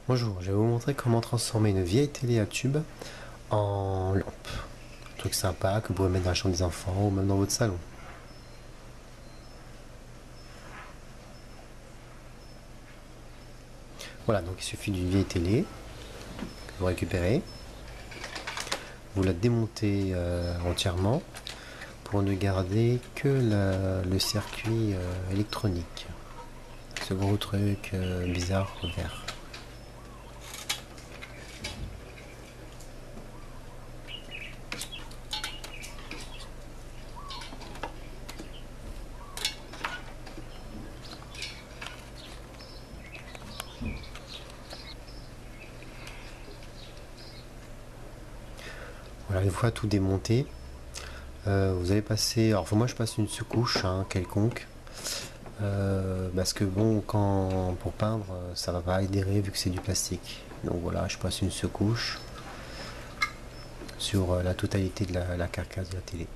Bonjour, je vais vous montrer comment transformer une vieille télé à tube en lampe. Un truc sympa que vous pouvez mettre dans la chambre des enfants ou même dans votre salon. Voilà, donc il suffit d'une vieille télé que vous récupérez. Vous la démontez entièrement pour ne garder que le circuit électronique. Ce gros truc bizarre vert. Voilà, une fois tout démonté, vous allez passer. Alors, moi je passe une sous-couche quelconque. Parce que bon, pour peindre, ça va pas adhérer vu que c'est du plastique. Donc voilà, je passe une sous-couche sur la totalité de la carcasse de la télé.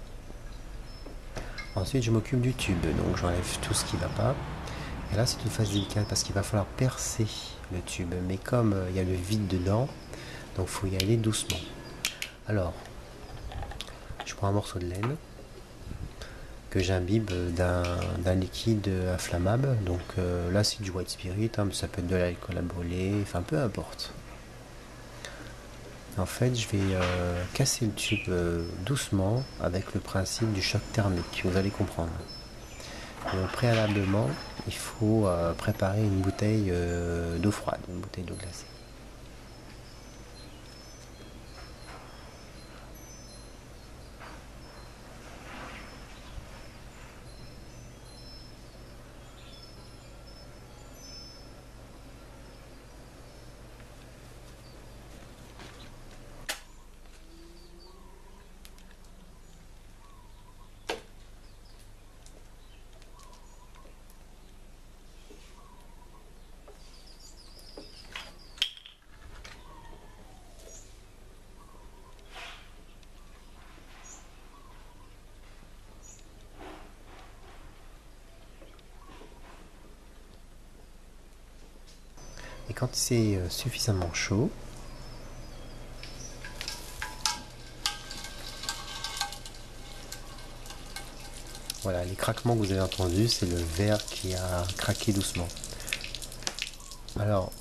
Ensuite, je m'occupe du tube, donc j'enlève tout ce qui va pas. Et là, c'est une phase délicate parce qu'il va falloir percer le tube. Mais comme il y a le vide dedans, donc faut y aller doucement. Alors, je prends un morceau de laine que j'imbibe d'un liquide inflammable. Donc là, c'est du white spirit, mais ça peut être de l'alcool à brûler, enfin peu importe. En fait, je vais casser le tube doucement avec le principe du choc thermique, vous allez comprendre. Donc, préalablement, il faut préparer une bouteille d'eau froide, une bouteille d'eau glacée. Et quand c'est suffisamment chaud, voilà, les craquements que vous avez entendus, c'est le verre qui a craqué doucement. Alors,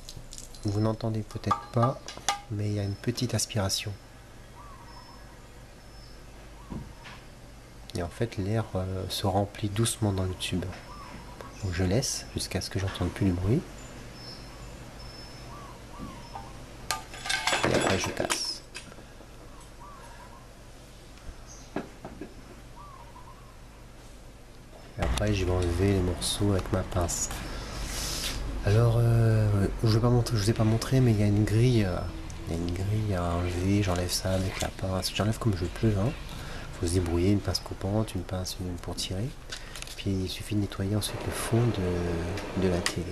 vous n'entendez peut-être pas, mais il y a une petite aspiration. Et en fait, l'air se remplit doucement dans le tube. Donc je laisse jusqu'à ce que j'entende plus le bruit. Et après, je casse. Et après, je vais enlever les morceaux avec ma pince. Alors, je vous ai pas montré, mais il y a une grille. Il y a une grille à enlever. J'enlève ça avec la pince. J'enlève comme je peux. Faut se débrouiller, une pince coupante, une pince pour tirer. Puis il suffit de nettoyer ensuite le fond de la télé.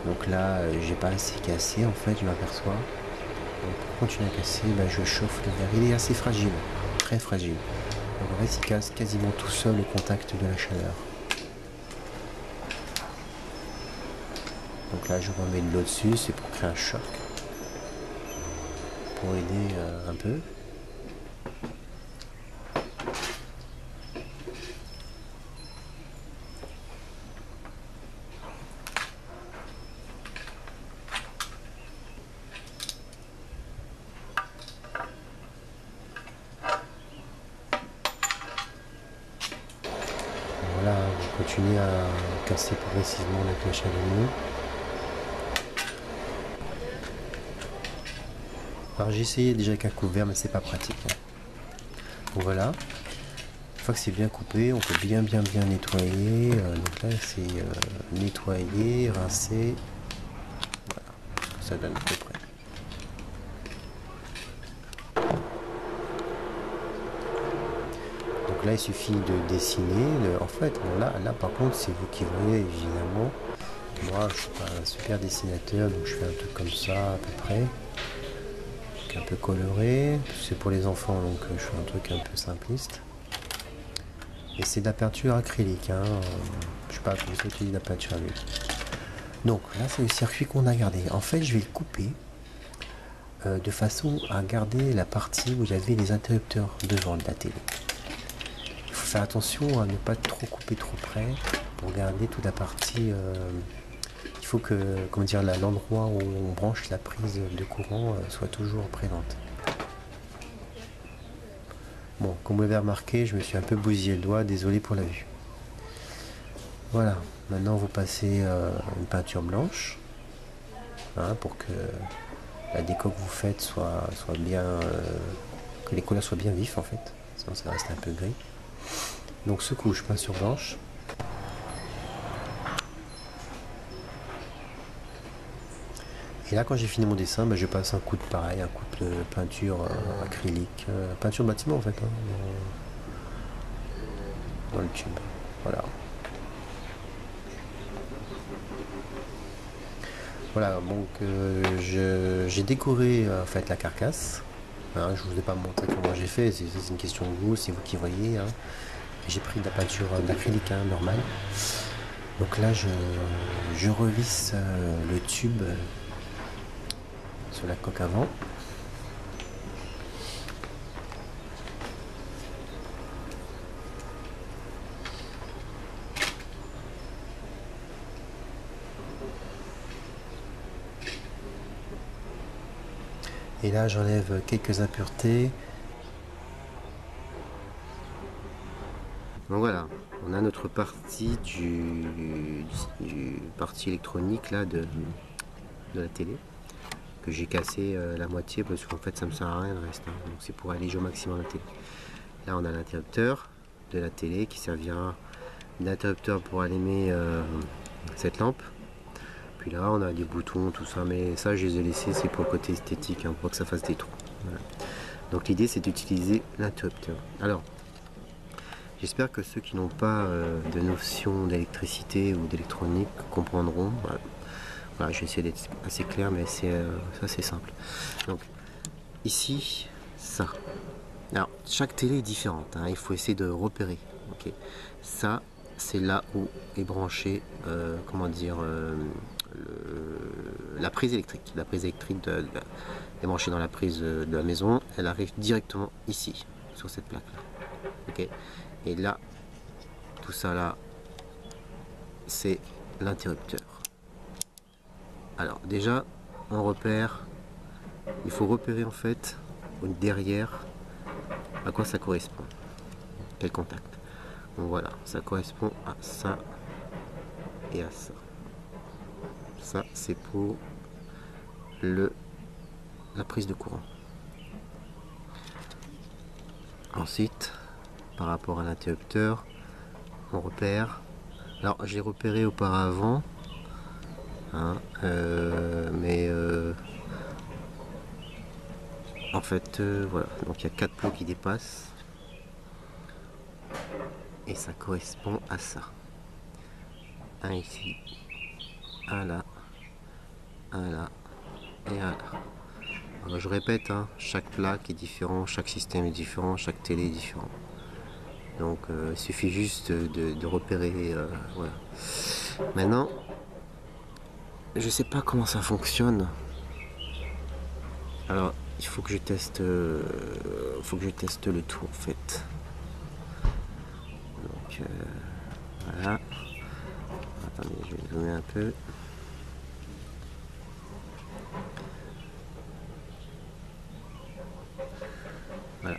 Donc là, j'ai pas assez cassé en fait, je m'aperçois. Donc pour continuer à casser, je chauffe le verre. Il est assez fragile, très fragile. Donc en fait, il casse quasiment tout seul au contact de la chaleur. Donc là, je remets de l'eau dessus, c'est pour créer un choc, pour aider un peu. Voilà, vous continuez à casser progressivement avec le chalumeau. Alors j'ai essayé déjà avec un couvert, mais c'est pas pratique. Donc voilà, une fois que c'est bien coupé, on peut bien nettoyer. Donc là c'est nettoyer, rincer. Voilà, ça donne à peu près. Donc là il suffit de dessiner. En fait, bon, là par contre c'est vous qui voyez évidemment. Moi je suis pas un super dessinateur, donc je fais un truc comme ça à peu près. Un peu coloré, c'est pour les enfants donc je fais un truc un peu simpliste. Et c'est de la peinture acrylique, je sais pas comment ça utilise la peinture à l'huile. Donc là c'est le circuit qu'on a gardé. En fait je vais le couper de façon à garder la partie où il y avait les interrupteurs devant de la télé. Il faut faire attention à ne pas trop couper trop près pour garder toute la partie. Il faut que, comment dire, l'endroit où on branche la prise de courant soit toujours présente. Bon, comme vous l'avez remarqué, je me suis un peu bousillé le doigt, désolé pour la vue. Voilà, maintenant vous passez une peinture blanche hein, pour que la déco que vous faites soit bien, que les couleurs soient bien vifs en fait, sinon ça reste un peu gris. Donc ce couche peinture blanche. Et là quand j'ai fini mon dessin, je passe un coup de pareil, un coup de peinture acrylique, peinture bâtiment en fait, hein, dans le tube. Voilà. Voilà, donc j'ai décoré en fait la carcasse. Hein, je ne vous ai pas montré comment j'ai fait, c'est une question de goût, c'est vous qui voyez. Hein. J'ai pris de la peinture d'acrylique hein, normale. Donc là je revisse le tube sur la coque avant. Et là j'enlève quelques impuretés. Donc voilà, on a notre partie du partie électronique là de la télé que j'ai cassé la moitié parce qu'en fait ça me sert à rien le reste. Hein. Donc c'est pour alléger au maximum la télé. Là on a l'interrupteur de la télé qui servira d'interrupteur pour allumer cette lampe. Puis là on a des boutons, tout ça, mais ça je les ai laissés, c'est pour le côté esthétique, hein, pour que ça fasse des trous. Voilà. Donc l'idée c'est d'utiliser l'interrupteur. Alors j'espère que ceux qui n'ont pas de notion d'électricité ou d'électronique comprendront. Voilà. Voilà, je vais essayer d'être assez clair, mais c'est assez simple. Donc ici, ça. Alors chaque télé est différente, hein, il faut essayer de repérer. Okay. Ça, c'est là où est branché, comment dire, la prise électrique. La prise électrique est branchée dans la prise de la maison. Elle arrive directement ici, sur cette plaque-là. Okay. Et là, tout ça là, c'est l'interrupteur. Alors déjà, on repère, il faut repérer en fait derrière à quoi ça correspond, quel contact. Donc voilà, ça correspond à ça et à ça. Ça c'est pour la prise de courant. Ensuite, par rapport à l'interrupteur, on repère. Alors j'ai repéré auparavant, hein, mais en fait voilà, donc il y a 4 plots qui dépassent et ça correspond à ça. Un ici, un là, un là et un là. Alors, je répète, hein, chaque plaque est différent, chaque système est différent, chaque télé est différent. Donc il suffit juste de repérer. Voilà. Maintenant, je sais pas comment ça fonctionne. Alors il faut que je teste, le tout en fait. Donc voilà. Attendez, je vais zoomer un peu. Voilà.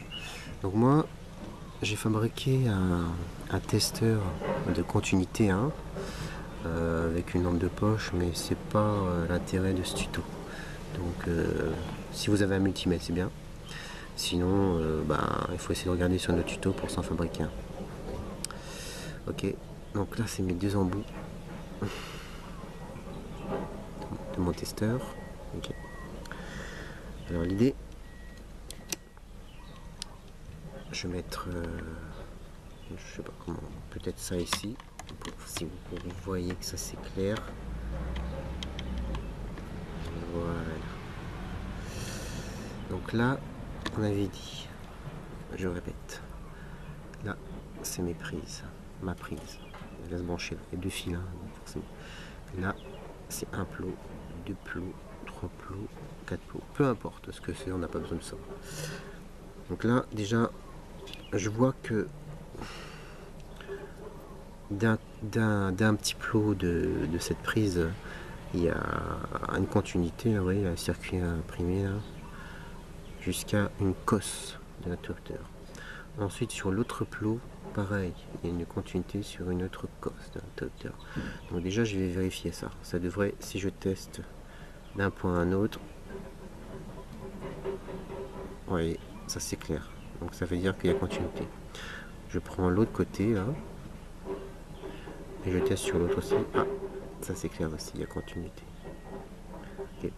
Donc moi, j'ai fabriqué un testeur de continuité 1 avec une lampe de poche, mais c'est pas l'intérêt de ce tuto. Donc si vous avez un multimètre, c'est bien. Sinon, il faut essayer de regarder sur notre tuto pour s'en fabriquer un. Ok, donc là c'est mes 2 embouts de mon testeur. Okay. Alors l'idée, je vais mettre, je sais pas comment, peut-être ça ici, si vous voyez que ça c'est clair. Voilà. Donc là, on avait dit, je répète, là c'est mes prises, ma prise. Elle va se brancher, il y a 2 fils, hein, forcément. Là, c'est un plot, deux plots, trois plots, quatre plots, peu importe ce que c'est, on n'a pas besoin de ça. Donc là déjà je vois que d'un petit plot de cette prise, il y a une continuité, là, vous voyez, un circuit imprimé là, jusqu'à une cosse de l'interrupteur. Ensuite sur l'autre plot, pareil, il y a une continuité sur une autre cosse de l'interrupteur. Donc déjà je vais vérifier ça. Ça devrait, si je teste d'un point à un autre, vous voyez, ça c'est clair. Donc ça veut dire qu'il y a continuité. Je prends l'autre côté là, et je teste sur l'autre aussi. Ah, ça c'est clair aussi, il y a continuité. Ok.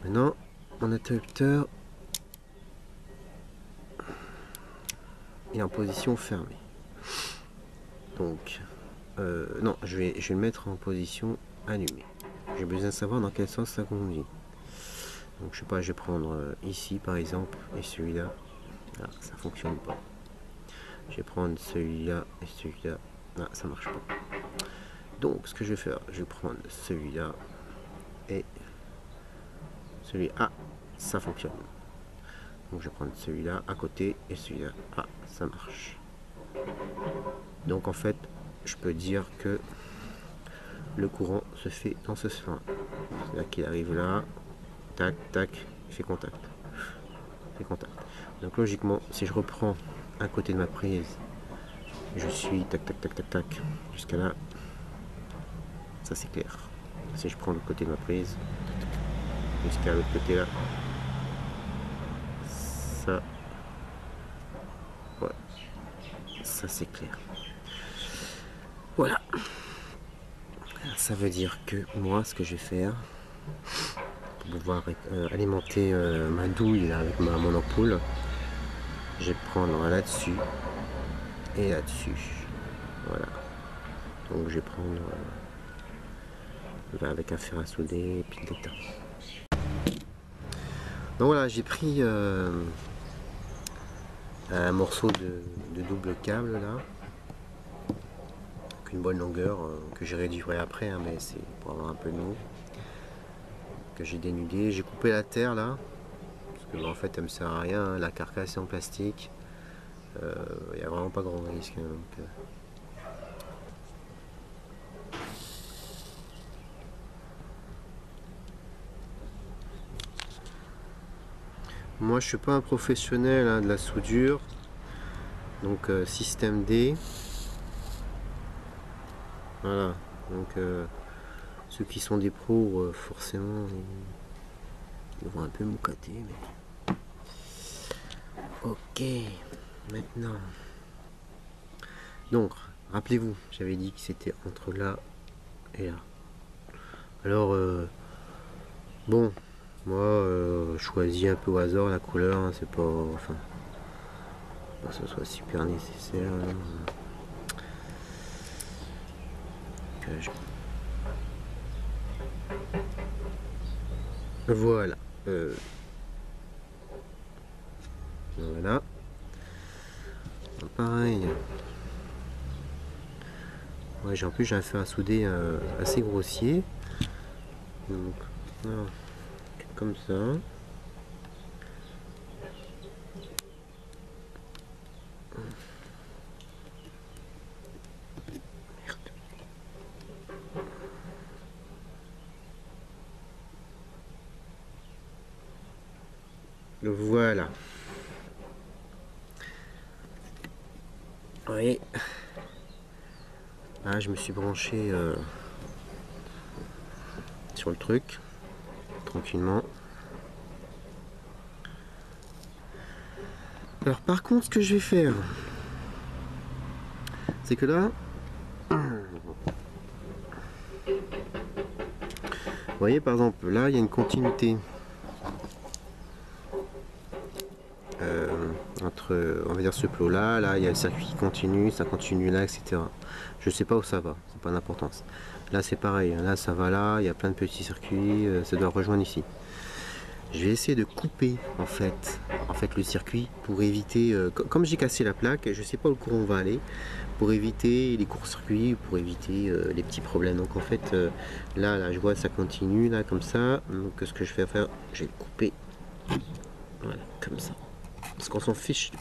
Maintenant, mon interrupteur est en position fermée. Donc, non, je vais le mettre en position allumée. J'ai besoin de savoir dans quel sens ça conduit. Donc, je sais pas, je vais prendre ici par exemple, et celui-là. Là, ça fonctionne pas. Je vais prendre celui-là et celui-là. Là, ça marche pas. Donc, ce que je vais faire, je vais prendre celui-là et celui-là. Ah, ça fonctionne. Donc, je vais prendre celui-là à côté et celui-là. Ah, ça marche. Donc, en fait, je peux dire que le courant se fait dans ce sens. C'est-à-dire qu'il arrive là, tac, tac, il fait contact. Donc, logiquement, si je reprends un côté de ma prise, je suis tac, tac, tac, tac, tac, jusqu'à là. Ça, c'est clair. Si je prends le côté de ma prise, jusqu'à l'autre côté là, ça, ouais, ça c'est clair. Voilà. Ça veut dire que moi, ce que je vais faire pour pouvoir alimenter ma douille là, avec mon ampoule, je vais prendre là-dessus et là-dessus. Voilà. Donc je vais prendre avec un fer à souder et puis l'étain. Donc voilà, j'ai pris un morceau de double câble là, avec une bonne longueur que j'ai réduit après, hein, mais c'est pour avoir un peu de mou, que j'ai dénudé. J'ai coupé la terre là, parce que en fait elle me sert à rien, hein, la carcasse est en plastique, il n'y a vraiment pas grand risque. Hein, donc, moi je suis pas un professionnel hein, de la soudure, donc système D. Voilà, donc ceux qui sont des pros, forcément, ils vont un peu moucater. Mais... ok, maintenant. Donc, rappelez-vous, j'avais dit que c'était entre là et là. Alors, bon, moi, je choisis un peu au hasard la couleur, hein, c'est pas, enfin, pas que ce soit super nécessaire. Hein. Voilà. Voilà. Pareil. Ouais, en plus j'ai un fer à souder assez grossier. Donc, voilà. Comme ça. Voilà. Oui. Là, je me suis branché sur le truc, tranquillement. Alors par contre, ce que je vais faire, c'est que là, vous voyez par exemple, là il y a une continuité entre, on va dire, ce plot là, là il y a le circuit qui continue, ça continue là, etc. Je sais pas où ça va, c'est pas d'importance. Là c'est pareil, là ça va là, il y a plein de petits circuits, ça doit rejoindre ici. Je vais essayer de couper en fait le circuit pour éviter, comme j'ai cassé la plaque, je sais pas où le courant va aller, pour éviter les courts-circuits, pour éviter les petits problèmes. Donc en fait, là je vois ça continue là comme ça. Donc ce que je vais faire, je vais le couper, voilà, comme ça, parce qu'on s'en fiche.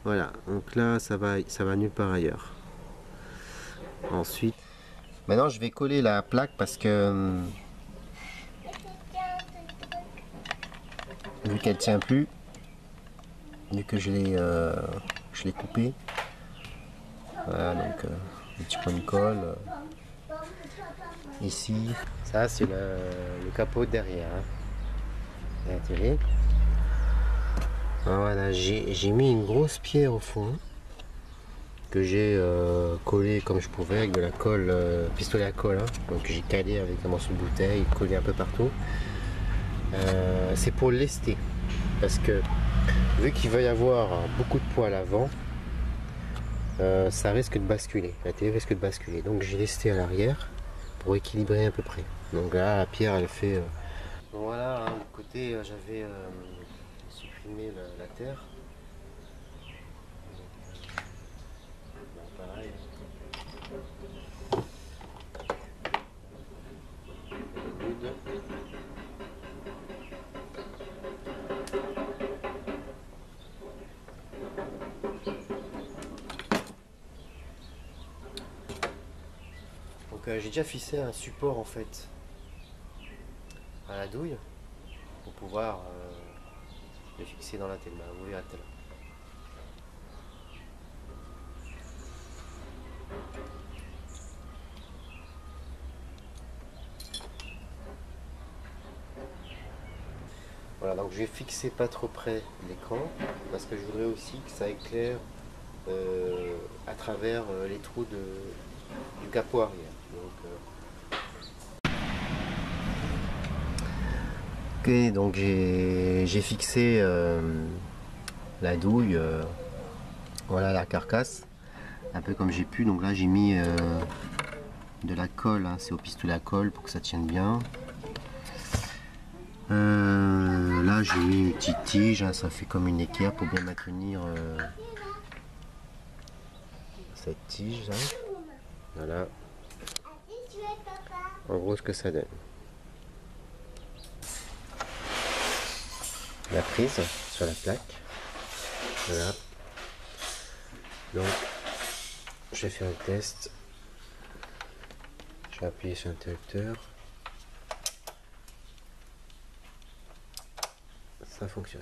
Voilà, donc là ça va nulle part ailleurs. Ensuite, maintenant je vais coller la plaque parce que vu qu'elle tient plus, vu que je l'ai coupé, voilà, donc un petit point de colle ici. Ça c'est le capot derrière, hein. L'intérieur. Voilà, j'ai mis une grosse pierre au fond que j'ai collé comme je pouvais avec de la colle, pistolet à colle, hein. Donc j'ai calé avec un morceau de bouteille, collé un peu partout. C'est pour lester parce que vu qu'il va y avoir beaucoup de poids à l'avant, ça risque de basculer, la télé risque de basculer, donc j'ai lesté à l'arrière pour équilibrer à peu près. Donc là la pierre elle fait donc voilà, hein, de côté j'avais supprimé la terre. Bon, pareil. Donc j'ai déjà fixé un support en fait à la douille pour pouvoir le fixer dans la telle main. Vous verrez tout à l'heure. Voilà, donc je vais fixer pas trop près de l'écran parce que je voudrais aussi que ça éclaire à travers les trous du capot arrière. Ok, donc j'ai fixé la douille, voilà la carcasse, un peu comme j'ai pu. Donc là j'ai mis de la colle, hein, c'est au pistolet à colle pour que ça tienne bien. Là j'ai mis une petite tige, hein, ça fait comme une équerre pour bien maintenir cette tige là. Voilà, en gros ce que ça donne. La prise sur la plaque, voilà. Donc je vais faire un test, je vais appuyer sur l'interrupteur, ça fonctionne.